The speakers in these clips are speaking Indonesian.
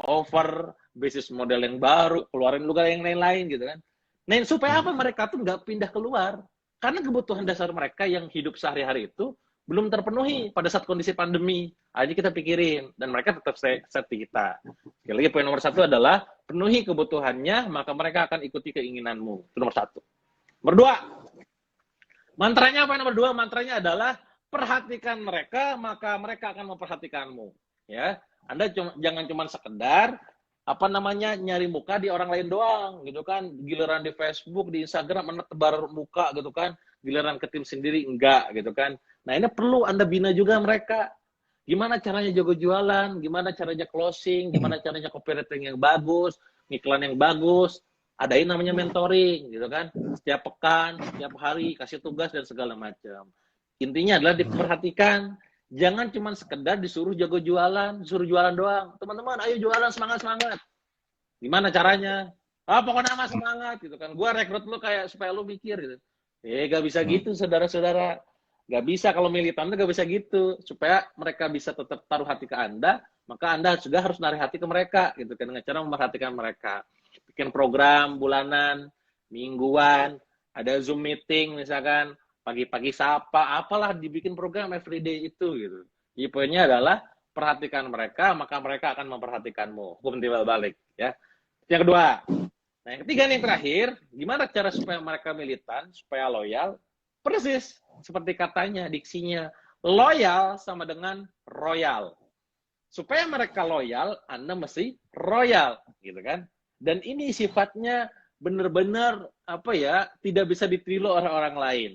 over, bisnis model yang baru, keluarin lugar yang lain-lain gitu kan. Nah, supaya apa mereka tuh nggak pindah keluar? Karena kebutuhan dasar mereka yang hidup sehari-hari itu belum terpenuhi pada saat kondisi pandemi. Aja kita pikirin, dan mereka tetap set di kita. Sekali lagi, poin nomor 1 adalah penuhi kebutuhannya, maka mereka akan ikuti keinginanmu. Itu nomor 1. Nomor 2, mantranya apa? Nomor 2, mantranya adalah perhatikan mereka, maka mereka akan memperhatikanmu. Ya, Anda jangan cuma sekedar nyari muka di orang lain doang, gitu kan? Giliran di Facebook, di Instagram, Anda tebar muka, gitu kan? Giliran ke tim sendiri enggak, gitu kan? Nah, ini perlu Anda bina juga mereka. Gimana caranya jago jualan, gimana caranya closing, gimana caranya copywriting yang bagus, iklan yang bagus, adain namanya mentoring, gitu kan? Setiap pekan, setiap hari, kasih tugas dan segala macam. Intinya adalah diperhatikan. Jangan cuma sekedar disuruh jago jualan, disuruh jualan doang. Teman-teman, ayo jualan, semangat-semangat. Gimana caranya? Pokoknya mah semangat, gitu kan. Gua rekrut lu kayak supaya lu mikir, gitu. Gak bisa gitu, saudara-saudara. Gak bisa, kalau militan tuh gak bisa gitu. Supaya mereka bisa tetap taruh hati ke Anda, maka Anda juga harus narik hati ke mereka, gitu kan, dengan cara memperhatikan mereka. Bikin program bulanan, mingguan, ada Zoom meeting misalkan, pagi-pagi sapa, apalah dibikin program everyday itu gitu. Jadi poinnya adalah perhatikan mereka, maka mereka akan memperhatikanmu. Hukum timbal balik ya. Yang kedua. Nah, yang ketiga nih, yang terakhir, gimana cara supaya mereka militan, supaya loyal? Persis seperti katanya, diksinya. Loyal sama dengan royal. Supaya mereka loyal, Anda mesti royal, gitu kan? Dan ini sifatnya benar-benar tidak bisa ditiru oleh orang lain.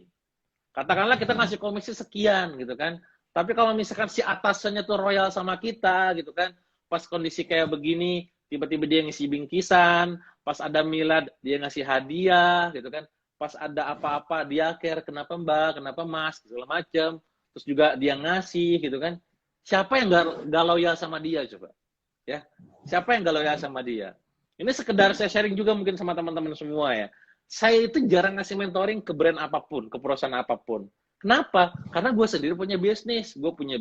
Katakanlah kita ngasih komisi sekian, gitu kan? Tapi kalau misalkan si atasannya tuh royal sama kita, gitu kan? Pas kondisi kayak begini, tiba-tiba dia ngisi bingkisan, pas ada milad dia ngasih hadiah, gitu kan? Pas ada apa-apa dia care, kenapa Mbak, kenapa Mas, segala macam. Terus juga dia ngasih, gitu kan? Siapa yang nggak loyal sama dia coba? Ya, siapa yang nggak loyal sama dia? Ini sekedar saya sharing juga mungkin sama teman-teman semua ya. Saya itu jarang ngasih mentoring ke brand apapun, ke perusahaan apapun. Kenapa? Karena gue sendiri punya bisnis, gue punya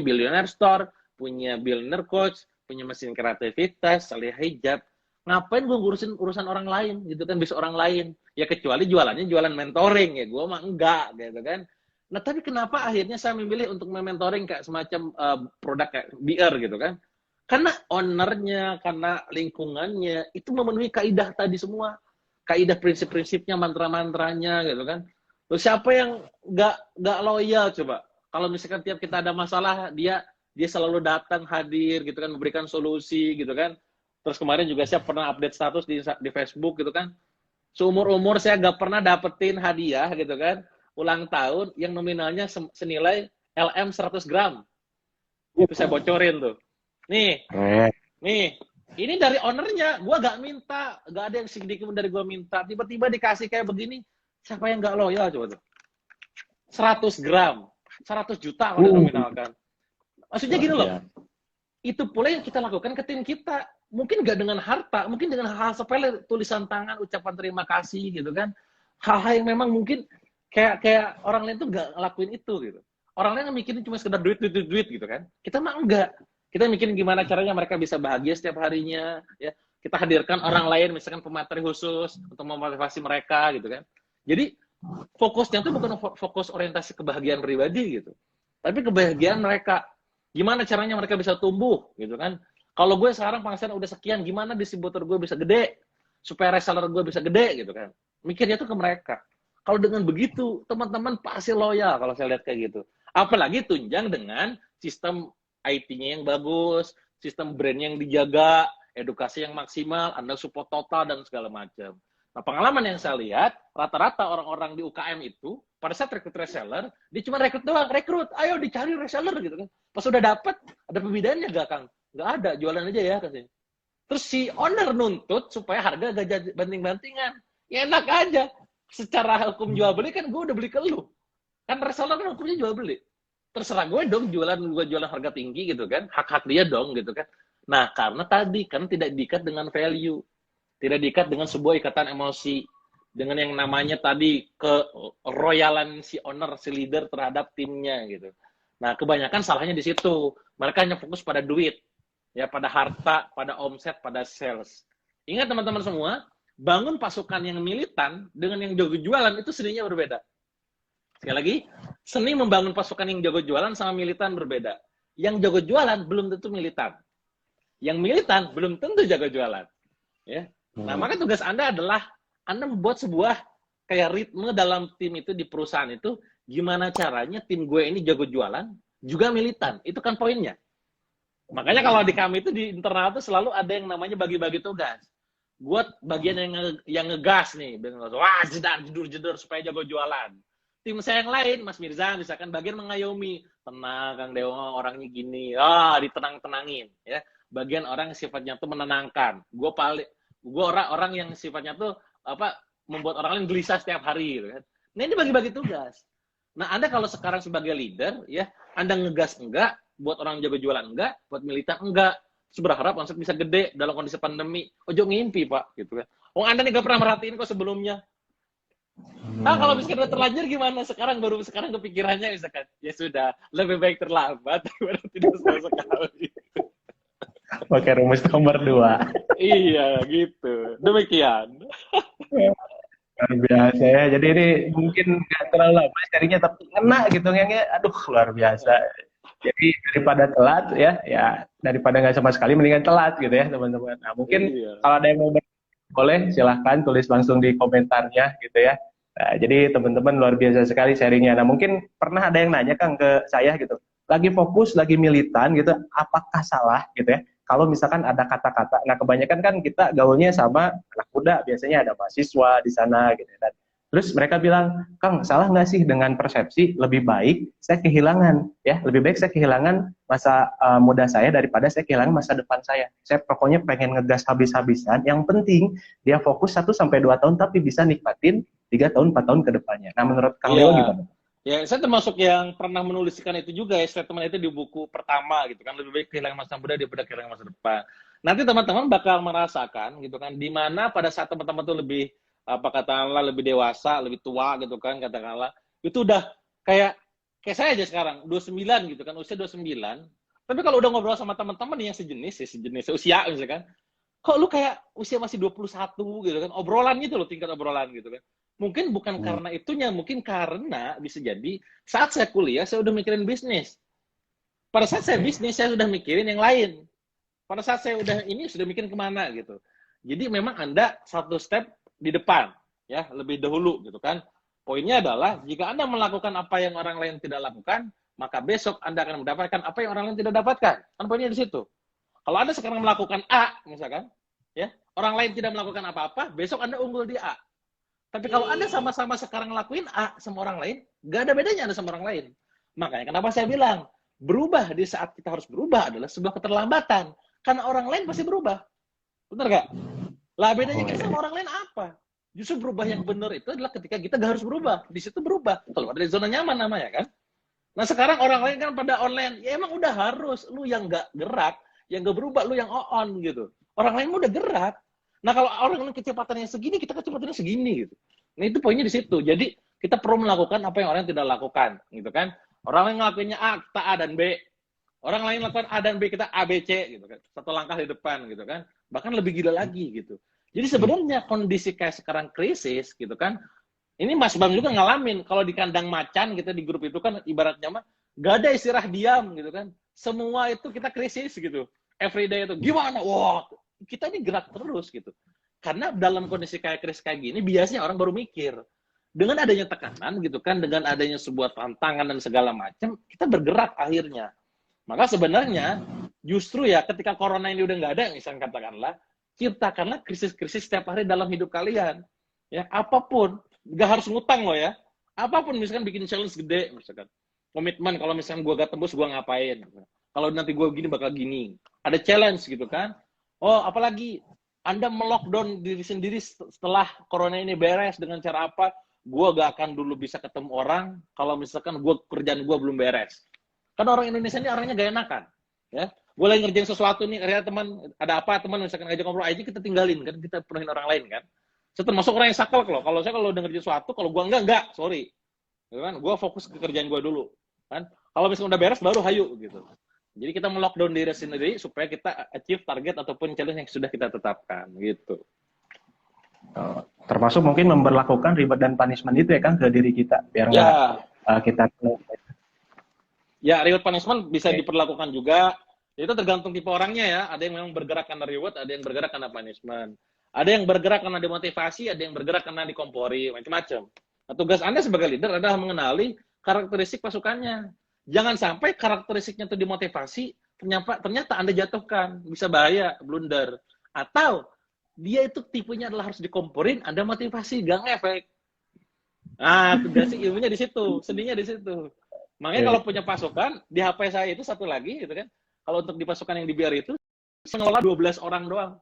billionaire store, punya billionaire coach, punya mesin kreativitas, salih hijab. Ngapain gue ngurusin urusan orang lain, gitu kan, bisnis orang lain? Ya kecuali jualannya jualan mentoring ya, gue mah enggak, gitu kan. Nah tapi kenapa akhirnya saya memilih untuk mentoring kayak semacam produk kayak BR gitu kan? Karena ownernya, karena lingkungannya itu memenuhi kaidah tadi semua. Kaidah prinsip-prinsipnya, mantra-mantranya gitu kan. Terus siapa yang nggak loyal coba? Kalau misalkan tiap kita ada masalah, dia selalu datang hadir gitu kan, memberikan solusi gitu kan. Terus kemarin juga saya pernah update status di Facebook gitu kan. Seumur-umur saya nggak pernah dapetin hadiah gitu kan, ulang tahun yang nominalnya senilai LM 100 gram. Itu saya bocorin tuh. Nih, ini dari ownernya, gue gak minta, gak ada yang sedikit pun dari gue minta. Tiba-tiba dikasih kayak begini, siapa yang gak loyal coba tuh? 100 gram, 100 juta kalau dinominalkan. Maksudnya gini loh, itu pula yang kita lakukan ke tim kita. Mungkin gak dengan harta, mungkin dengan hal-hal sepele, tulisan tangan, ucapan terima kasih gitu kan. Hal-hal yang memang mungkin kayak orang lain tuh gak ngelakuin itu gitu. Orang lain mikirin cuma sekedar duit gitu kan. Kita mah enggak. Kita mikirin gimana caranya mereka bisa bahagia setiap harinya, ya. Kita hadirkan orang lain, misalkan pemateri khusus untuk memotivasi mereka, gitu kan. Jadi fokusnya itu bukan fokus orientasi kebahagiaan pribadi, gitu. Tapi kebahagiaan mereka. Gimana caranya mereka bisa tumbuh, gitu kan. Kalau gue sekarang penghasilan udah sekian, gimana distributor gue bisa gede, supaya reseller gue bisa gede, gitu kan. Mikirnya tuh ke mereka. Kalau dengan begitu, teman-teman pasti loyal kalau saya lihat kayak gitu. Apalagi tunjang dengan sistem IT-nya yang bagus, sistem brand yang dijaga, edukasi yang maksimal, Anda support total dan segala macam. Nah, pengalaman yang saya lihat, rata-rata orang-orang di UKM itu, pada saat rekrut reseller, dia cuma rekrut doang, ayo dicari reseller gitu kan. Pas udah dapet, ada pembidaannya gak Kang? Gak ada, jualan aja ya katanya. Terus si owner nuntut supaya harga gak jadi banting-bantingan. Ya enak aja. Secara hukum jual beli kan gue udah beli ke lu. Kan reseller kan hukumnya jual beli. Terserah gue dong gue jualan harga tinggi gitu kan, hak-hak dia dong gitu kan. Nah karena tadi kan tidak diikat dengan value, tidak diikat dengan sebuah ikatan emosi, dengan yang namanya tadi ke royalan si owner, si leader terhadap timnya gitu. Nah kebanyakan salahnya di situ, mereka hanya fokus pada duit, ya pada harta, pada omset, pada sales. Ingat teman-teman semua, bangun pasukan yang militan dengan yang jago jualan itu seninya berbeda. Sekali lagi, seni membangun pasukan yang jago jualan sama militan berbeda. Yang jago jualan belum tentu militan. Yang militan belum tentu jago jualan. Ya. Nah, maka tugas Anda adalah Anda membuat sebuah kayak ritme dalam tim itu di perusahaan itu, gimana caranya tim gue ini jago jualan, juga militan. Itu kan poinnya. Makanya kalau di kami itu di internal itu selalu ada yang namanya bagi-bagi tugas. Gue bagian yang ngegas nih, wah jedar supaya jago jualan. Tim saya yang lain, Mas Mirza misalkan bagian mengayomi, tenang Kang Dewa orangnya gini, ditenang-tenangin, ya. Bagian orang yang sifatnya tuh menenangkan. Gue orang yang sifatnya tuh membuat orang lain gelisah setiap hari, gitu kan. Nah ini bagi-bagi tugas. Nah Anda kalau sekarang sebagai leader, ya Anda ngegas enggak, buat orang jago jualan enggak, buat militan enggak. Berharap omset bisa gede dalam kondisi pandemi. Ojo ngimpi Pak, gitu kan. Anda nih gak pernah merhatiin kok sebelumnya. Kalau misalkan udah terlanjur gimana? Sekarang kepikirannya misalkan, ya sudah, lebih baik terlambat daripada tidak sama sekali. Pakai rumus nomor 2. Iya, gitu. Demikian. Luar biasa ya. Jadi ini mungkin nggak terlalu lama carinya, tapi kena gitu ya. Aduh, luar biasa. Jadi daripada telat ya daripada nggak sama sekali, mendingan telat gitu ya teman-teman. Nah mungkin kalau ada yang mau boleh silahkan tulis langsung di komentarnya gitu ya. Nah, jadi teman-teman luar biasa sekali sharingnya. Nah mungkin pernah ada yang nanya Kang ke saya gitu, lagi fokus, lagi militan gitu, apakah salah gitu ya? Kalau misalkan ada kata-kata, nah kebanyakan kan kita gaulnya sama anak muda, biasanya ada mahasiswa di sana gitu. Dan terus mereka bilang, Kang salah nggak sih dengan persepsi lebih baik saya kehilangan ya, lebih baik saya kehilangan masa muda saya daripada saya kehilangan masa depan saya. Saya pokoknya pengen ngegas habis-habisan. Yang penting dia fokus 1-2 tahun tapi bisa nikmatin 3 tahun 4 tahun ke depannya. Nah menurut Kang Dewa gimana? Ya, saya termasuk yang pernah menuliskan itu juga ya, statement itu di buku pertama gitu kan, lebih baik kehilangan masa muda daripada kehilangan masa depan. Nanti teman-teman bakal merasakan gitu kan, di mana pada saat teman-teman tuh lebih katakanlah lebih dewasa, lebih tua gitu kan, katakanlah itu udah kayak saya aja sekarang 29 gitu kan, usia 29. Tapi kalau udah ngobrol sama teman-teman yang sejenis usia misalkan, kok lu kayak usia masih 21 gitu kan, obrolan gitu loh, tingkat obrolan gitu kan. Mungkin bukan karena itunya, mungkin karena bisa jadi saat saya kuliah saya udah mikirin bisnis. Pada saat saya bisnis saya sudah mikirin yang lain. Pada saat saya udah ini sudah mikirin kemana gitu. Jadi memang Anda satu step di depan, ya lebih dahulu gitu kan. Poinnya adalah jika Anda melakukan apa yang orang lain tidak lakukan, maka besok Anda akan mendapatkan apa yang orang lain tidak dapatkan. Kan poinnya di situ. Kalau Anda sekarang melakukan A misalkan, ya orang lain tidak melakukan apa-apa, besok Anda unggul di A. Tapi kalau Anda sama-sama sekarang ngelakuin A sama orang lain, gak ada bedanya Anda sama orang lain. Makanya kenapa saya bilang, berubah di saat kita harus berubah adalah sebuah keterlambatan. Karena orang lain pasti berubah. Benar gak? Lah bedanya kita sama orang lain apa? Justru berubah yang benar itu adalah ketika kita gak harus berubah. Di situ berubah. Keluar dari zona nyaman namanya kan. Nah sekarang orang lain kan pada online, ya emang udah harus. Lu yang gak gerak, yang gak berubah, lu yang on gitu. Orang lain udah gerak. Nah kalau orang dengan kecepatannya segini, kita kecepatannya segini gitu. Nah itu poinnya di situ. Jadi kita perlu melakukan apa yang orang tidak lakukan, gitu kan? Orang lain ngelakuinnya A, kita A dan B. Orang lain lakukan A dan B, kita A, B, C, gitu kan? Satu langkah di depan, gitu kan? Bahkan lebih gila lagi, gitu. Jadi sebenarnya kondisi kayak sekarang krisis, gitu kan? Ini Mas Bang juga ngalamin. Kalau di kandang macan, kita di grup itu kan ibaratnya mah gak ada istirahat diam, gitu kan? Semua itu kita krisis, gitu. Everyday itu gimana? Wah, kita ini gerak terus gitu. Karena dalam kondisi kayak krisis kayak gini, biasanya orang baru mikir. Dengan adanya tekanan gitu kan, dengan adanya sebuah tantangan dan segala macam, kita bergerak akhirnya. Maka sebenarnya justru ya ketika corona ini udah nggak ada, misalnya katakanlah, ciptakanlah krisis-krisis setiap hari dalam hidup kalian. Ya, apapun, nggak harus ngutang loh ya. Apapun, misalkan bikin challenge gede, misalkan. Komitmen, kalau misalkan gue gak tembus, gue ngapain. Kalau nanti gue gini, bakal gini. Ada challenge gitu kan. Oh, apalagi Anda melockdown diri sendiri setelah corona ini beres dengan cara apa? Gue gak akan dulu bisa ketemu orang kalau misalkan kerjaan gue belum beres. Kan orang Indonesia ini orangnya gak enakan. Ya, gue lagi ngerjain sesuatu nih, ada apa teman misalkan ngajak ngobrol aja kita tinggalin kan, kita penuhin orang lain kan. Saya termasuk orang yang saklek loh. Kalau saya kalau udah ngerjain sesuatu, kalau gue enggak, sorry. Gitu kan? Gue fokus ke kerjaan gue dulu. Kan? Kalau misalkan udah beres baru hayu gitu. Jadi kita melockdown diri sendiri supaya kita achieve target ataupun challenge yang sudah kita tetapkan gitu. Termasuk mungkin memberlakukan reward dan punishment itu ya kan ke diri kita biar nggak kita. Ya, reward punishment bisa diperlakukan juga. Itu tergantung tipe orangnya ya. Ada yang memang bergerak karena reward, ada yang bergerak karena punishment. Ada yang bergerak karena dimotivasi, ada yang bergerak karena dikompori, macam-macam. Nah, tugas Anda sebagai leader adalah mengenali karakteristik pasukannya. Jangan sampai karakteristiknya itu dimotivasi, ternyata Anda jatuhkan. Bisa bahaya, blunder. Atau dia itu tipenya adalah harus dikomporin, Anda motivasi, gak ngefek. Nah, tugas ilmunya di situ, seninya di situ. Makanya kalau punya pasukan, di HP saya itu satu lagi, gitu kan. Kalau untuk di pasukan yang di BR itu, mengelola 12 orang doang.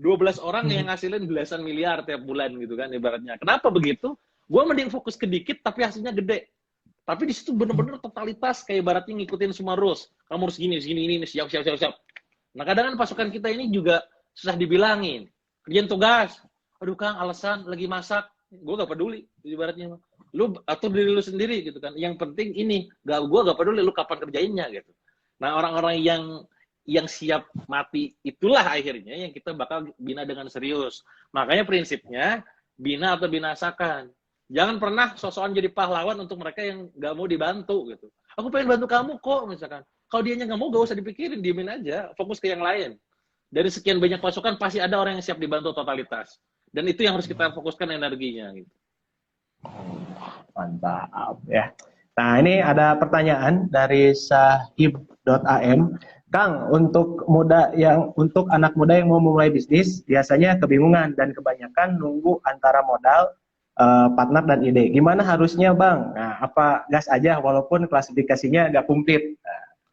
12 orang yang ngasilin belasan miliar tiap bulan, gitu kan, ibaratnya. Kenapa begitu? Gue mending fokus ke dikit, tapi hasilnya gede. Tapi di situ bener-bener totalitas, kayak ibaratnya ngikutin semua rules. Kamu harus gini, ini, siap. Nah, kadang kan pasukan kita ini juga susah dibilangin. Kerjaan tugas. Aduh, Kang, alasan lagi masak. Gue gak peduli, ibaratnya. Lu atur diri lu sendiri, gitu kan. Yang penting ini, gue gak peduli lu kapan kerjainnya, gitu. Nah, orang-orang yang siap mati, itulah akhirnya yang kita bakal bina dengan serius. Makanya prinsipnya, bina atau binasakan. Jangan pernah sosokan jadi pahlawan untuk mereka yang gak mau dibantu, gitu. Aku pengen bantu kamu kok, misalkan. Kalau dianya gak mau, gak usah dipikirin, diemin aja. Fokus ke yang lain. Dari sekian banyak pasukan, pasti ada orang yang siap dibantu totalitas. Dan itu yang harus kita fokuskan energinya. Gitu. Mantap ya. Nah, ini ada pertanyaan dari sahib.am. Kang, untuk anak muda yang mau mulai bisnis, biasanya kebingungan dan kebanyakan nunggu antara modal, partner dan ide. Gimana harusnya, Bang? Nah, apa gas aja walaupun klasifikasinya agak komplit?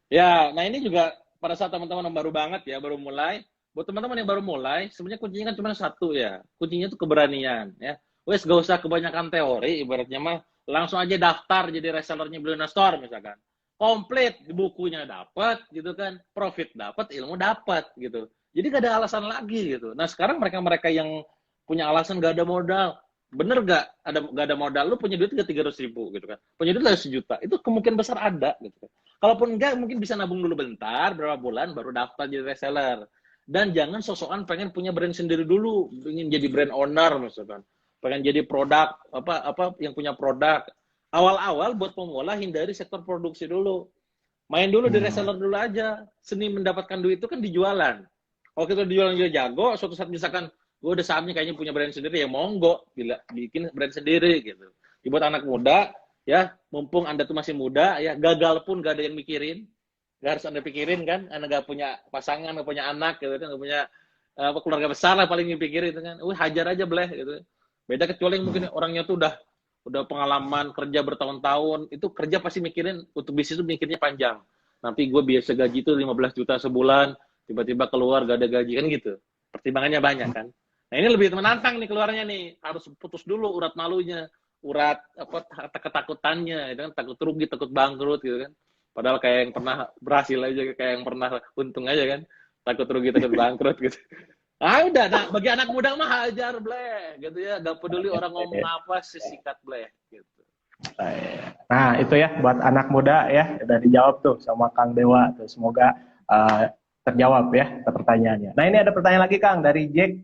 Nah ini juga pada saat teman-teman yang baru banget ya, baru mulai. Buat teman-teman yang baru mulai, sebenarnya kuncinya kan cuma satu ya. Kuncinya itu keberanian ya. Wes gak usah kebanyakan teori, ibaratnya mah langsung aja daftar jadi resellernya Billionaire Store misalkan. Komplit, bukunya dapat gitu kan, profit dapat, ilmu dapat gitu. Jadi gak ada alasan lagi gitu. Nah sekarang mereka-mereka yang punya alasan gak ada modal, bener gak ada modal, lu punya duit gak 300.000 gitu kan, punya duit 1 juta, itu kemungkinan besar ada gitu kan. Kalaupun enggak, mungkin bisa nabung dulu bentar, berapa bulan, baru daftar jadi reseller. Dan jangan sosokan pengen punya brand sendiri dulu, ingin jadi brand owner misalkan, pengen jadi produk apa yang punya produk. Awal-awal buat pemula hindari sektor produksi dulu, main dulu di reseller dulu aja. Seni mendapatkan duit itu kan dijualan. Kalau kita dijualan juga jago, suatu saat misalkan gue udah saatnya kayaknya punya brand sendiri, ya monggo, bikin brand sendiri gitu. Buat anak muda ya, mumpung Anda tuh masih muda ya, gagal pun gak ada yang mikirin. Gak harus Anda pikirin kan, Anda gak punya pasangan, gak punya anak gitu kan, gak punya keluarga besar lah paling dipikirin itu kan. Hajar aja bleh gitu. Beda kecuali yang mungkin orangnya tuh udah pengalaman kerja bertahun-tahun, itu kerja pasti mikirin untuk bisnis itu mikirnya panjang. Nanti gue biasa gaji tuh 15 juta sebulan, tiba-tiba keluar gak ada gaji kan gitu. Pertimbangannya banyak kan. Nah, ini lebih menantang nih keluarnya nih. Harus putus dulu urat malunya, urat ketakutannya, itu kan, takut rugi, takut bangkrut gitu kan. Padahal kayak yang pernah berhasil aja, kayak yang pernah untung aja kan. Takut rugi, takut bangkrut gitu. Udah, nah, bagi anak muda mah hajar bleh, gitu ya. Gak peduli orang ngomong apa, sesikat bleh, gitu. Nah, itu ya buat anak muda ya, udah dijawab tuh sama Kang Dewa tuh. Semoga terjawab ya pertanyaannya. Nah, ini ada pertanyaan lagi Kang dari Jack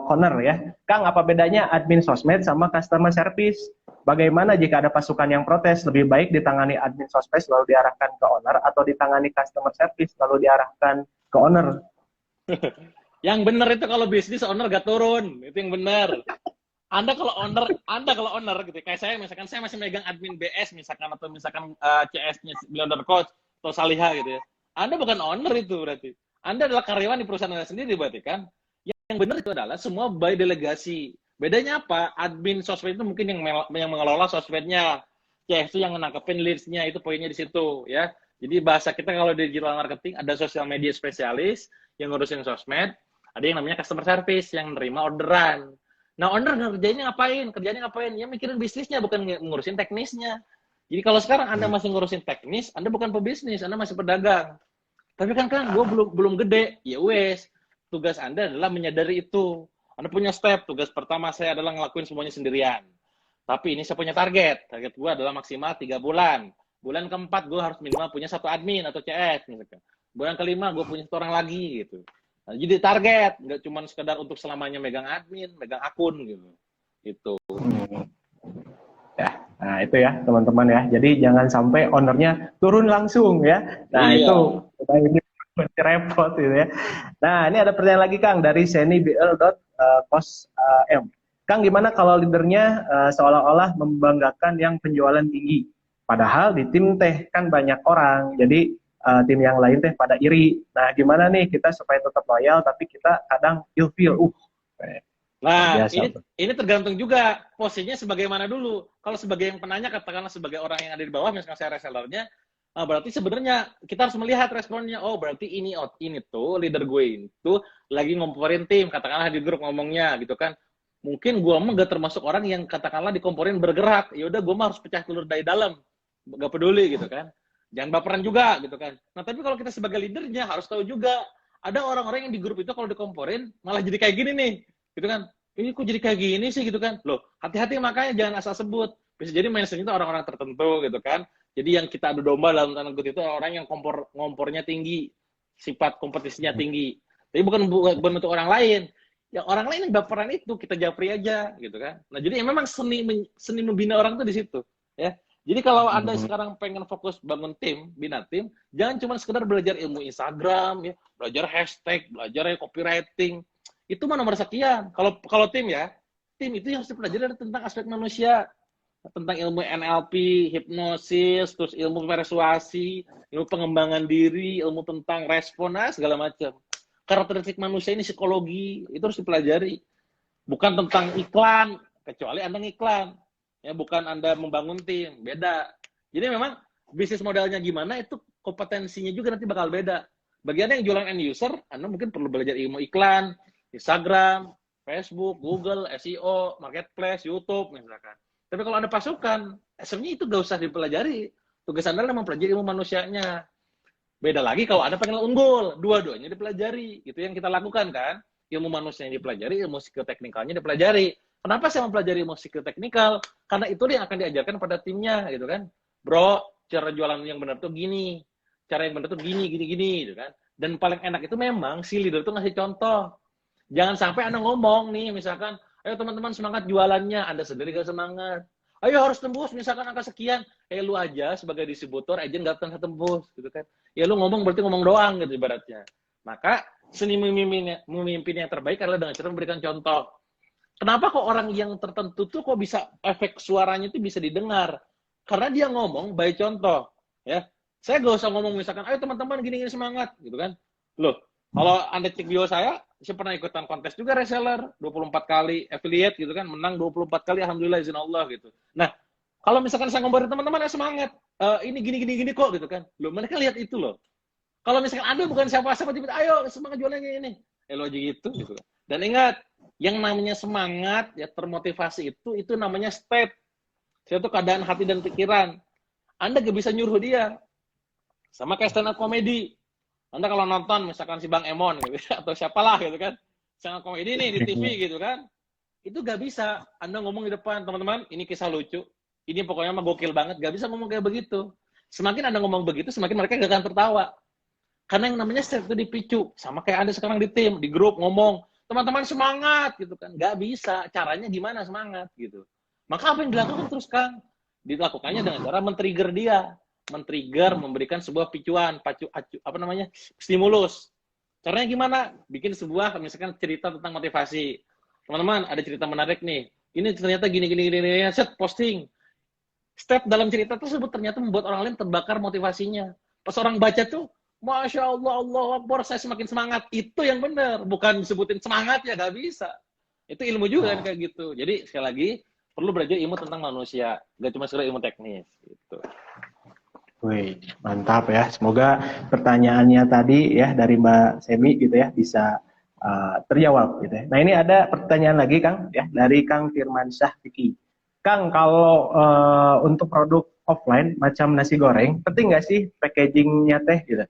Connor ya. Kang, apa bedanya admin sosmed sama customer service? Bagaimana jika ada pasukan yang protes? Lebih baik ditangani admin sosmed lalu diarahkan ke owner atau ditangani customer service lalu diarahkan ke owner? Yang benar itu kalau bisnis owner gak turun, itu yang benar. Anda kalau owner gitu, kayak saya misalkan saya masih megang admin BS misalkan atau misalkan CS-nya Billionaire Coach atau Saliha gitu ya. Anda bukan owner itu berarti. Anda adalah karyawan di perusahaan Anda sendiri berarti kan. Yang benar itu adalah semua by delegasi. Bedanya apa? Admin sosmed itu mungkin yang mengelola sosmednya. CS itu yang menangkapin leads-nya, itu poinnya di situ ya. Jadi bahasa kita kalau di digital marketing ada social media spesialis yang ngurusin sosmed, ada yang namanya customer service yang nerima orderan. Nah, owner kerjanya ngapain? Ya mikirin bisnisnya, bukan ngurusin teknisnya. Jadi kalau sekarang Anda masih ngurusin teknis, Anda bukan pebisnis, Anda masih pedagang. Tapi kan gue belum gede. Ya wes, tugas Anda adalah menyadari itu. Anda punya step, tugas pertama saya adalah ngelakuin semuanya sendirian. Tapi ini saya punya target. Target gue adalah maksimal 3 bulan. Bulan keempat gue harus minimal punya 1 admin atau CS misalkan. Bulan kelima gue punya 1 orang lagi gitu. Nah, jadi target, nggak cuma sekedar untuk selamanya megang admin, megang akun gitu. Itu. Ya, nah itu ya teman-teman ya. Jadi jangan sampai ownernya turun langsung ya. Nah Iya. itu ini repot gitu ya. Nah ini ada pertanyaan lagi Kang dari senibl.cos.m. Kang, gimana kalau leadernya seolah-olah membanggakan yang penjualan tinggi? Padahal di tim teh kan banyak orang, jadi tim yang lain teh pada iri. Nah gimana nih kita supaya tetap loyal tapi kita kadang ilfeel. Luar Nah, biasa. ini tergantung juga posisinya sebagaimana dulu. Kalau sebagai yang penanya, katakanlah sebagai orang yang ada di bawah, misalkan saya resellernya, berarti sebenarnya kita harus melihat responnya. Oh, berarti ini tuh leader gue itu lagi ngomporin tim, katakanlah di grup ngomongnya gitu kan. Mungkin gue mah gak termasuk orang yang katakanlah dikomporin bergerak. Ya udah, gue mah harus pecah telur dari dalam, gak peduli gitu kan. Jangan baperan juga gitu kan. Nah, tapi kalau kita sebagai leadernya harus tahu juga ada orang-orang yang di grup itu kalau dikomporin malah jadi kayak gini nih. Gitu kan, ini kok jadi kayak gini sih gitu kan, loh hati-hati makanya jangan asal sebut, bisa jadi mindset itu orang-orang tertentu gitu kan, jadi yang kita adu domba dalam tanda kutip itu orang yang ngompornya tinggi, sifat kompetisinya tinggi, tapi bukan untuk orang lain, yang orang lain yang baperan itu kita japri aja gitu kan. Nah jadi memang seni membina orang tuh di situ ya. Jadi kalau Anda sekarang pengen fokus bangun tim, bina tim, jangan cuma sekedar belajar ilmu Instagram ya, belajar hashtag, belajar copywriting, itu mah nomor sekian. Kalau tim ya, tim itu harus dipelajari tentang aspek manusia, tentang ilmu NLP, hipnosis, terus ilmu persuasi, ilmu pengembangan diri, ilmu tentang respon, segala macam. Karakteristik manusia ini psikologi, itu harus dipelajari. Bukan tentang iklan, kecuali Anda ngiklan. Ya, bukan Anda membangun tim, beda. Jadi memang bisnis modelnya gimana itu kompetensinya juga nanti bakal beda. Bagi Anda yang jualan end user, Anda mungkin perlu belajar ilmu iklan, Instagram, Facebook, Google, SEO, Marketplace, YouTube, misalkan. Tapi kalau Anda pasukan, SM-nya itu gak usah dipelajari. Tugas Anda adalah mempelajari ilmu manusianya. Beda lagi kalau Anda pengen unggul, dua-duanya dipelajari. Itu yang kita lakukan kan. Ilmu manusianya dipelajari, ilmu skill teknikalnya dipelajari. Kenapa saya mempelajari ilmu skill teknikal? Karena itu yang akan diajarkan pada timnya, gitu kan. Bro, cara jualan yang benar tuh gini. Cara yang benar tuh gini, gitu kan. Dan paling enak itu memang si leader itu ngasih contoh. Jangan sampai Anda ngomong nih, misalkan, ayo teman-teman semangat jualannya, Anda sendiri gak semangat. Ayo harus tembus, misalkan angka sekian. Lu aja sebagai distributor, agent gak pernah tembus, gitu kan. Ya lu ngomong berarti ngomong doang, gitu ibaratnya. Maka, seni memimpin yang terbaik adalah dengan cara memberikan contoh. Kenapa kok orang yang tertentu tuh kok bisa efek suaranya itu bisa didengar? Karena dia ngomong by contoh. Ya, saya gak usah ngomong misalkan, ayo teman-teman gini-gini semangat, gitu kan. Loh, kalau Anda cek bio saya pernah ikutan kontes juga reseller, 24 kali affiliate gitu kan, menang 24 kali, alhamdulillah izin Allah gitu. Nah, kalau misalkan saya ngomongin teman-teman ya semangat, ini gini kok gitu kan. Loh, mereka lihat itu loh. Kalau misalkan Anda bukan siapa-siapa, tiba-tiba ayo semangat jualannya ini. Lo aja gitu. Dan ingat, yang namanya semangat, ya termotivasi itu namanya state. Itu keadaan hati dan pikiran. Anda gak bisa nyuruh dia. Sama kayak stand up comedy. Anda kalau nonton misalkan si Bang Emon gitu, atau siapalah gitu kan, stand up comedy nih di TV gitu kan, itu gak bisa Anda ngomong di depan, teman-teman, ini kisah lucu, ini pokoknya mah gokil banget, gak bisa ngomong kayak begitu. Semakin Anda ngomong begitu, semakin mereka gak akan tertawa. Karena yang namanya state itu dipicu. Sama kayak Anda sekarang di tim, di grup ngomong, teman-teman semangat gitu kan. Gak bisa. Caranya gimana semangat gitu. Maka apa yang dilakukan terus Kang? Dilakukannya dengan cara men-trigger dia. Men-trigger, memberikan sebuah picuan, stimulus. Caranya gimana? Bikin sebuah misalkan cerita tentang motivasi. Teman-teman, ada cerita menarik nih. Ini ternyata gini, set posting. Step dalam cerita tersebut ternyata membuat orang lain terbakar motivasinya. Pas orang baca tuh, Masya Allah, Allah Akbar, saya semakin semangat. Itu yang benar. Bukan disebutin semangat ya, gak bisa. Itu ilmu juga kan kayak gitu. Jadi sekali lagi, perlu belajar ilmu tentang manusia. Gak cuma sekedar ilmu teknis. Gitu. Wih, mantap ya. Semoga pertanyaannya tadi ya dari Mbak Semi gitu ya bisa terjawab gitu ya. Nah ini ada pertanyaan lagi Kang ya dari Kang Firman Syah Vicky. Kang, kalau untuk produk offline macam nasi goreng, penting nggak sih packagingnya teh gitu?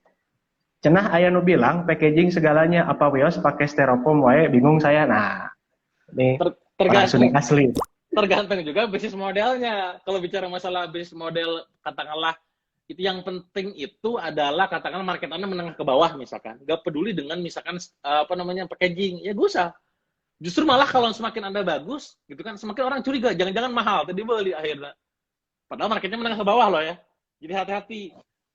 Cenah aya nu bilang packaging segalanya apa wios pakai styrofoam wae, bingung saya. Nah, ini tergantung asli. Tergantung juga bisnis modelnya. Kalau bicara masalah bisnis model katakanlah Itu yang penting itu adalah katakanlah market Anda menengah ke bawah misalkan. Nggak peduli dengan misalkan packaging. Ya gak usah. Justru malah kalau semakin Anda bagus, gitu kan, semakin orang curiga. Jangan-jangan mahal, tadi beli akhirnya. Padahal marketnya menengah ke bawah loh ya. Jadi hati-hati.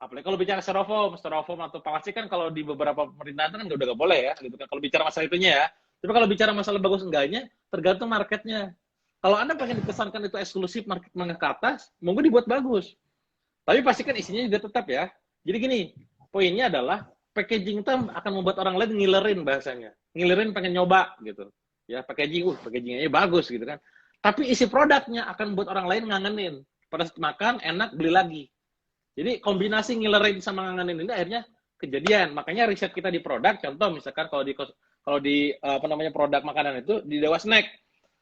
Apalagi kalau bicara styrofoam atau plastik kan kalau di beberapa pemerintahan kan udah gak boleh ya. Gitu kan. Kalau bicara masalah itunya ya. Tapi kalau bicara masalah bagus enggaknya, tergantung marketnya. Kalau Anda pengen dikesankan itu eksklusif market menengah ke atas, monggo dibuat bagus. Tapi pastikan isinya juga tetap ya. Jadi gini, poinnya adalah packaging itu akan membuat orang lain ngilerin bahasanya. Ngilerin pengen nyoba gitu. Ya, packagingnya bagus gitu kan. Tapi isi produknya akan membuat orang lain ngangenin. Pada saat makan, enak, beli lagi. Jadi kombinasi ngilerin sama ngangenin ini akhirnya kejadian. Makanya riset kita di produk, contoh misalkan kalau di produk makanan itu di Dewa Snack.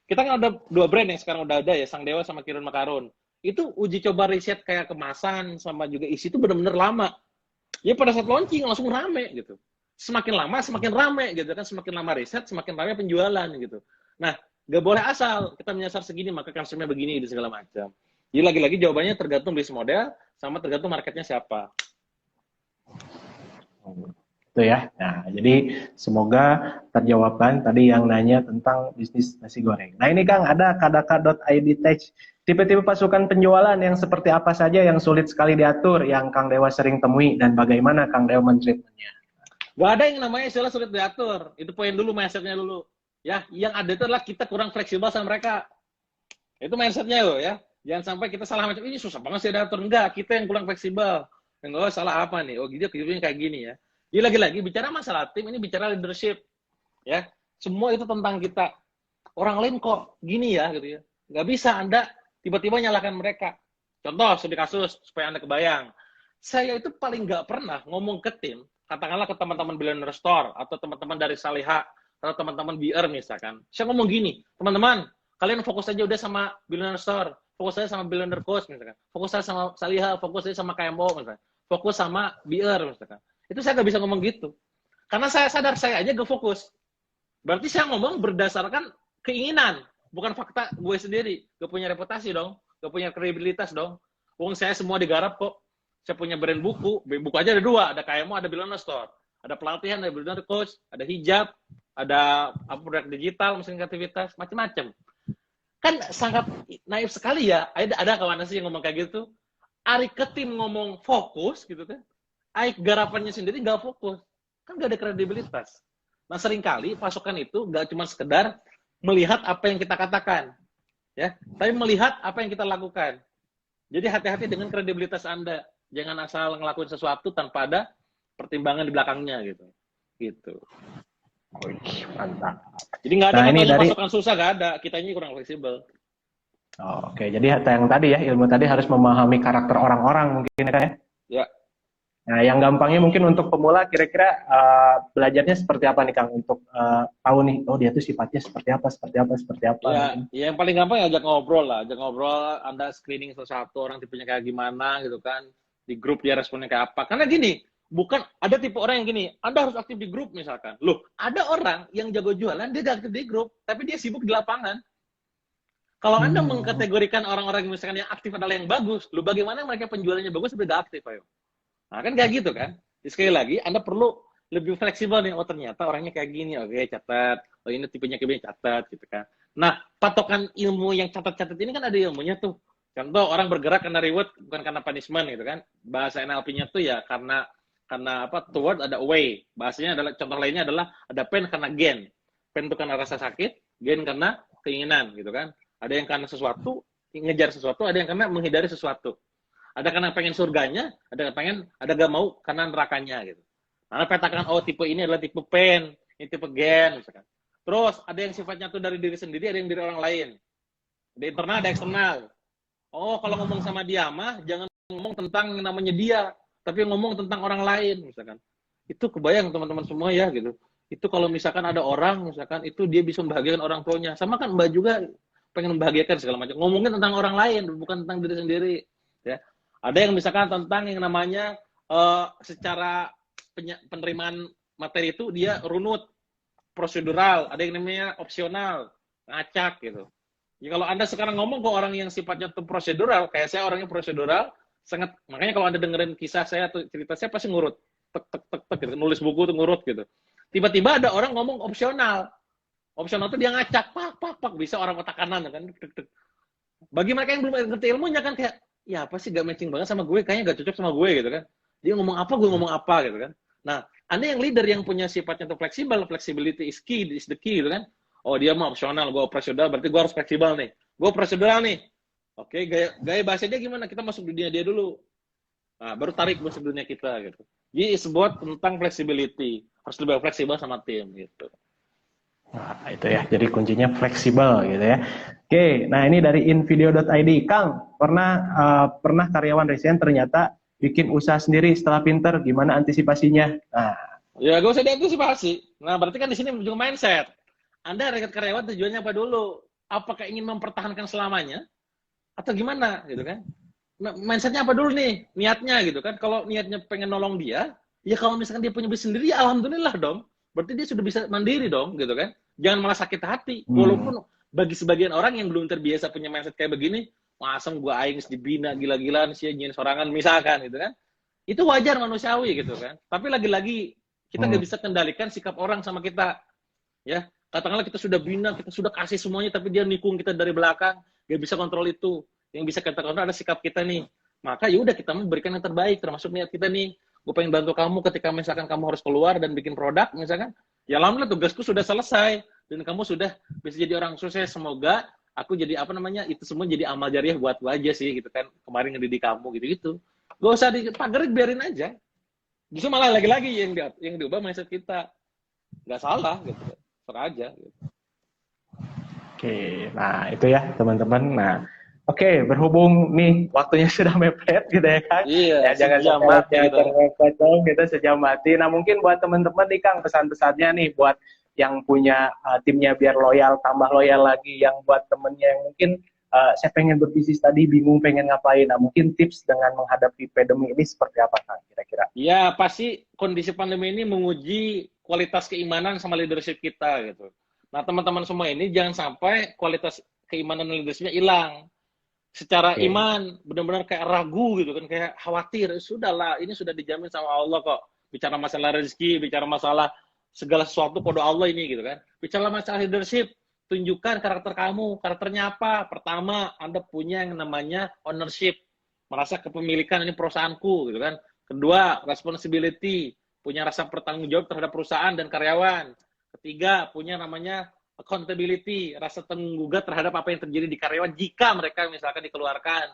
Kita kan ada 2 brand yang sekarang udah ada ya, Sang Dewa sama Kirun Makarun. Itu uji coba riset kayak kemasan sama juga isi itu benar-benar lama. Ya pada saat launching langsung rame gitu. Semakin lama semakin rame gitu kan, semakin lama riset semakin rame penjualan gitu. Nah, gak boleh asal kita menyasar segini maka customer begini di segala macam. Jadi lagi-lagi jawabannya tergantung bisnis model sama tergantung marketnya siapa. Itu ya. Nah, jadi semoga terjawabkan tadi yang nanya tentang bisnis nasi goreng. Nah, ini Kang ada kadaka.id tag. Tipe-tipe pasukan penjualan yang seperti apa saja yang sulit sekali diatur, yang Kang Dewa sering temui, dan bagaimana Kang Dewa men-treatmentnya? Gak ada yang namanya istilah sulit diatur. Itu poin dulu, mindsetnya dulu. Ya, yang ada itu adalah kita kurang fleksibel sama mereka. Itu mindsetnya loh ya. Jangan sampai kita salah macam ini susah banget sih diatur. Enggak, kita yang kurang fleksibel. Enggak, salah apa nih? Oh, gitu kayak gini ya. Jadi lagi-lagi bicara masalah tim ini bicara leadership. Ya, semua itu tentang kita. Orang lain kok gini ya gitu ya. Nggak bisa Anda tiba-tiba nyalakan mereka. Contoh, studi kasus supaya Anda kebayang. Saya itu paling nggak pernah ngomong ke tim, katakanlah ke teman-teman Billionaire Store atau teman-teman dari Saliha atau teman-teman BR misalkan. Saya ngomong gini, teman-teman, kalian fokus aja udah sama Billionaire Store, fokus aja sama Billionaire Coast misalkan, fokus aja sama Saliha, fokus aja sama KMO misalkan, fokus sama BR misalkan. Itu saya nggak bisa ngomong gitu. Karena saya sadar saya aja gak fokus. Berarti saya ngomong berdasarkan keinginan, bukan fakta gue sendiri. Gak punya reputasi dong, gak punya kredibilitas dong. Uang saya semua digarap kok. Saya punya brand buku aja ada 2, ada KMO, ada Billionaire Store. Ada pelatihan, ada Billionaire Coach, ada hijab, ada produk digital, mesin kreativitas, macam-macam. Kan sangat naif sekali ya. Ada kawan sih yang ngomong kayak gitu. Ari Ketim ngomong fokus gitu kan. Ari garapannya sendiri nggak fokus. Kan nggak ada kredibilitas. Nah seringkali pasukan itu nggak cuma sekedar melihat apa yang kita katakan. Ya, tapi melihat apa yang kita lakukan. Jadi hati-hati dengan kredibilitas Anda. Jangan asal ngelakuin sesuatu tanpa ada pertimbangan di belakangnya gitu. Gitu. Mantap. Jadi nggak ada katanya pasukan susah, nggak ada. Kitanya kurang fleksibel. Oh, oke. Jadi yang tadi ya, ilmu tadi harus memahami karakter orang-orang mungkin ya. Ya. Nah, yang gampangnya mungkin untuk pemula kira-kira belajarnya seperti apa nih Kang untuk tahu nih, oh dia tuh sifatnya seperti apa. Ya, yang paling gampang ya ajak ngobrol lah. Ajak ngobrol, Anda screening sesuatu orang tipenya kayak gimana gitu kan. Di grup dia responnya kayak apa. Karena gini, bukan ada tipe orang yang gini, Anda harus aktif di grup misalkan. Loh, ada orang yang jago jualan, dia gak aktif di grup, tapi dia sibuk di lapangan. Kalau Anda mengkategorikan orang-orang misalkan yang aktif adalah yang bagus, loh bagaimana mereka penjualannya bagus tapi gak aktif, ayo. Nah kan kayak gitu kan. Jadi, sekali lagi, Anda perlu lebih fleksibel nih, oh ternyata orangnya kayak gini, oke catat, oh ini tipenya kayak gini, catat gitu kan. Nah, patokan ilmu yang catat-catat ini kan ada ilmunya tuh. Contoh orang bergerak karena reward bukan karena punishment gitu kan. Bahasa NLP-nya tuh ya karena apa? Toward ada away. Bahasanya adalah contoh lainnya adalah ada pain karena gain. Pain itu karena rasa sakit, gain karena keinginan gitu kan. Ada yang karena sesuatu, ngejar sesuatu, ada yang karena menghindari sesuatu. Ada karena pengen surganya, ada gak mau karena nerakanya gitu. Karena petakan tipe ini adalah tipe pain, ini tipe gain misalkan. Terus ada yang sifatnya tuh dari diri sendiri, ada yang dari orang lain. Ada internal, ada eksternal. Oh, kalau ngomong sama dia mah jangan ngomong tentang yang namanya dia, tapi ngomong tentang orang lain misalkan. Itu kebayang teman-teman semua ya gitu. Itu kalau misalkan ada orang misalkan itu dia bisa membahagiakan orang tuanya. Sama kan Mbak juga pengen membahagiakan segala macam. Ngomongin tentang orang lain bukan tentang diri sendiri, ya. Ada yang misalkan tentang yang namanya secara penerimaan materi itu dia runut, prosedural, ada yang namanya opsional, ngacak gitu. Ya kalau Anda sekarang ngomong ke orang yang sifatnya tuh prosedural, kayak saya orangnya prosedural, sangat, makanya kalau Anda dengerin kisah saya atau cerita saya pasti ngurut. Tek, tek, tek, tek, gitu. Nulis buku tuh ngurut gitu. Tiba-tiba ada orang ngomong opsional. Opsional tuh dia ngacak, pak, pak, pak. Bisa orang otak kanan kan. Tek, tek. Bagi mereka yang belum ngerti ilmunya kan kayak, ya apa sih gak matching banget sama gue, kayaknya gak cocok sama gue gitu kan. Dia ngomong apa, gue ngomong apa gitu kan. Nah, Anda yang leader yang punya sifatnya tuh fleksibel, flexibility is key, is the key gitu kan. Oh dia mau opsional, gue operasional, berarti gue harus fleksibel nih. Gue operasional nih. Oke, gaya bahasa dia gimana? Kita masuk dunia dia dulu. Nah, baru tarik masuk dunia kita gitu. Jadi sebut tentang flexibility. Harus lebih fleksibel sama tim gitu. Nah, itu ya. Jadi kuncinya fleksibel gitu ya. Oke, nah ini dari invideo.id. Kang, pernah karyawan resign ternyata bikin usaha sendiri setelah pinter, gimana antisipasinya? Nah, ya gak usah diantisipasi. Nah, berarti kan di sini juga mindset. Anda rekrut karyawan tujuannya apa dulu? Apakah ingin mempertahankan selamanya? Atau gimana gitu kan? Mindsetnya apa dulu nih? Niatnya gitu kan? Kalau niatnya pengen nolong dia, ya kalau misalkan dia punya bisnis sendiri, ya alhamdulillah dong. Berarti dia sudah bisa mandiri dong gitu kan? Jangan malah sakit hati. Walaupun bagi sebagian orang yang belum terbiasa punya mindset kayak begini, masa gue aing dibina gila-gilaan sih nyin sorangan misalkan gitu kan. Itu wajar manusiawi gitu kan. Tapi lagi-lagi kita nggak bisa kendalikan sikap orang sama kita. Ya, katakanlah kita sudah bina, kita sudah kasih semuanya, tapi dia nikung kita dari belakang, nggak bisa kontrol itu. Yang bisa kita kontrol ada sikap kita nih. Maka ya udah kita memberikan yang terbaik, termasuk niat kita nih. Gue pengen bantu kamu ketika misalkan kamu harus keluar dan bikin produk, misalkan. Ya alhamdulillah tugasku sudah selesai dan kamu sudah bisa jadi orang sukses. Semoga aku jadi apa namanya itu semua jadi amal jariah buat gue aja sih gitu kan. Kemarin ngedidik kamu gitu-gitu. Gak usah dipagerin, biarin aja. Justru malah lagi-lagi yang diubah mindset kita. Nggak salah gitu. Sok aja. Gitu. Oke, nah itu ya teman-teman. Nah, oke, berhubung nih waktunya sudah mepet gitu ya Kang. Iya, Ya jangan sejam sampai mati gitu. termepet dong, kita sejam mati. Nah mungkin buat teman-teman nih Kang, pesan-pesannya nih buat yang punya timnya biar loyal, tambah loyal lagi. Yang buat temennya yang mungkin saya pengen berbisnis tadi, bingung pengen ngapain. Nah mungkin tips dengan menghadapi pandemi ini seperti apa Kang kira-kira? Ya pasti kondisi pandemi ini menguji kualitas keimanan sama leadership kita gitu. Nah teman-teman semua ini jangan sampai kualitas keimanan dan leadershipnya hilang. Secara iman benar-benar kayak ragu gitu kan, kayak khawatir. Sudahlah, ini sudah dijamin sama Allah kok. Bicara masalah rezeki, bicara masalah segala sesuatu kode Allah ini gitu kan. Bicara masalah leadership, tunjukkan karakter kamu. Karakternya apa? Pertama, Anda punya yang namanya ownership, merasa kepemilikan ini perusahaanku gitu kan. Kedua, responsibility, punya rasa bertanggung jawab terhadap perusahaan dan karyawan. Ketiga, punya namanya accountability, rasa tanggung jawab terhadap apa yang terjadi di karyawan jika mereka misalkan dikeluarkan.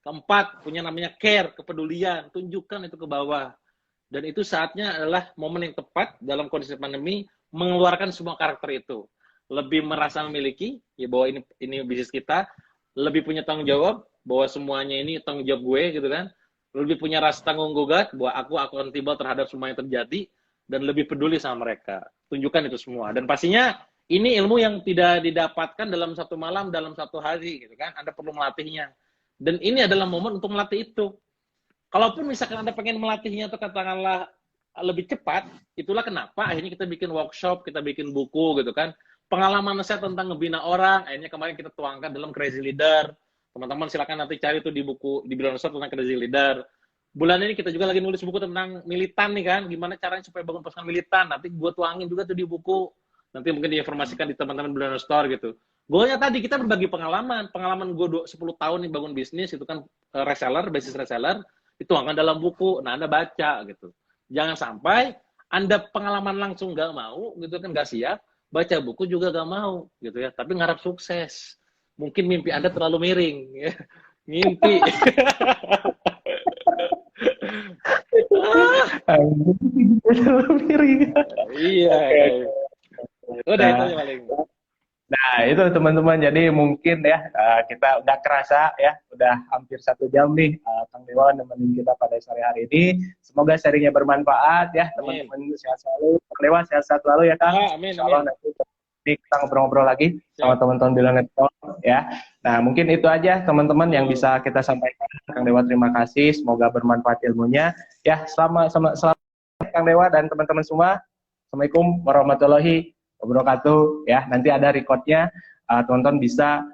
Keempat, punya namanya care, kepedulian, tunjukkan itu ke bawah. Dan itu saatnya adalah momen yang tepat dalam kondisi pandemi mengeluarkan semua karakter itu. Lebih merasa memiliki, ya bahwa ini bisnis kita, lebih punya tanggung jawab, bahwa semuanya ini tanggung jawab gue gitu kan. Lebih punya rasa tanggung jawab bahwa aku accountable terhadap semua yang terjadi, dan lebih peduli sama mereka. Tunjukkan itu semua. Dan pastinya ini ilmu yang tidak didapatkan dalam satu malam, dalam satu hari, gitu kan? Anda perlu melatihnya. Dan ini adalah momen untuk melatih itu. Kalaupun misalkan Anda pengen melatihnya atau katakanlah lebih cepat, itulah kenapa akhirnya kita bikin workshop, kita bikin buku, gitu kan? Pengalaman saya tentang ngebina orang, akhirnya kemarin kita tuangkan dalam Crazy Leader. Teman-teman silakan nanti cari tuh di buku di Billionaire tentang Crazy Leader. Bulan ini kita juga lagi nulis buku tentang militan nih kan, gimana caranya supaya bangun pasukan militan. Nanti gue tuangin juga tuh di buku. Nanti mungkin diinformasikan di teman-teman Billionaire Store gitu. Goalnya tadi kita berbagi pengalaman. Pengalaman gue 10 tahun nih bangun bisnis, itu kan reseller, basis reseller, dituangkan dalam buku. Nah, Anda baca gitu. Jangan sampai Anda pengalaman langsung nggak mau, gitu kan, nggak siap. Baca buku juga nggak mau, gitu ya. Tapi ngarap sukses. Mungkin mimpi Anda terlalu miring. Ya. Mimpi. Iya. Udah itu aja paling. Nah itu teman-teman, jadi mungkin ya kita udah kerasa ya, udah hampir 1 jam nih Kang Dewa nemenin kita pada sore hari ini. Semoga sharingnya bermanfaat ya teman-teman, sehat selalu. Kang Dewa sehat selalu ya Kang. Amin. Insyaallah nanti kita ngobrol-ngobrol lagi sama teman-teman Billionaire ya. Nah mungkin itu aja teman-teman yang bisa kita sampaikan. Kang Dewa terima kasih, semoga bermanfaat ilmunya ya. Selamat Kang Dewa dan teman-teman semua. Assalamualaikum warahmatullahi wabarakatuh ya. Nanti ada recordnya, teman-teman bisa